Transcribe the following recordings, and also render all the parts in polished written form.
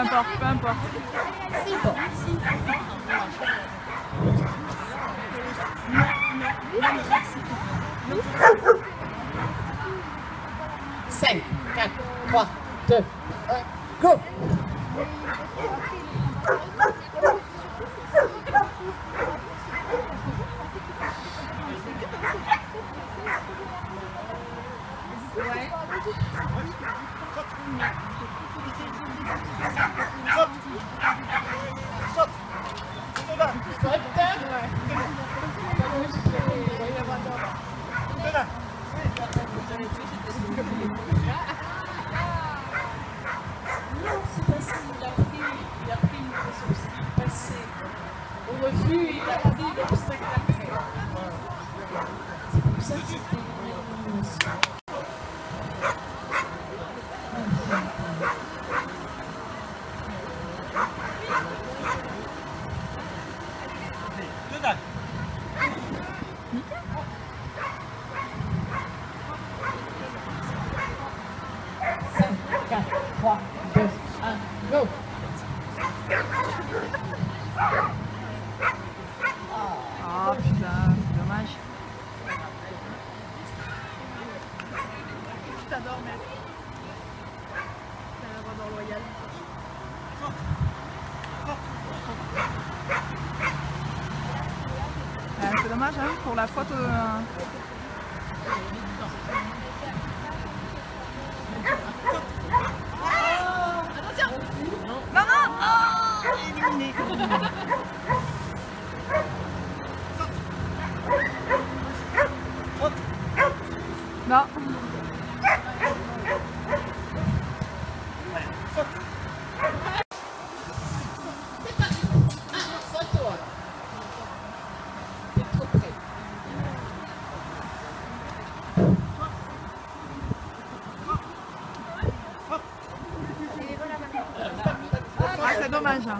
importe, peu importe. C'est bon. 5, 4, 3, 2, 1, go! Au refus, il a pris l'obstacle après. C'est pour ça que c'était une élimination. Go! Oh putain, c'est dommage. Je t'adore, mec. C'est un vendeur loyal. C'est dommage hein, pour la faute. Attention! Non, non! Oh, éliminé. Non. C'est parti. Photo. T'es trop près. Ouais, c'est dommage. Hein.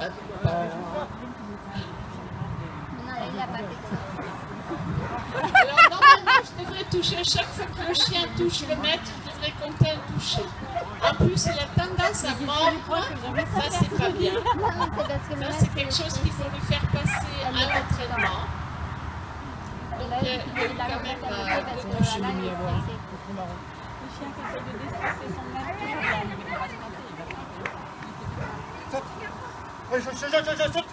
Alors normalement, je devrais toucher chaque fois que le chien touche le maître, je devrais compter un toucher. En plus, il a tendance à mordre, ça c'est pas bien. Ça c'est quelque chose qu'il faut lui faire passer à l'entraînement. Donc il y a quand même deux touches. Le chien qui essaie de déstresser son maître, il va se planter. Saute. Ouais, saute.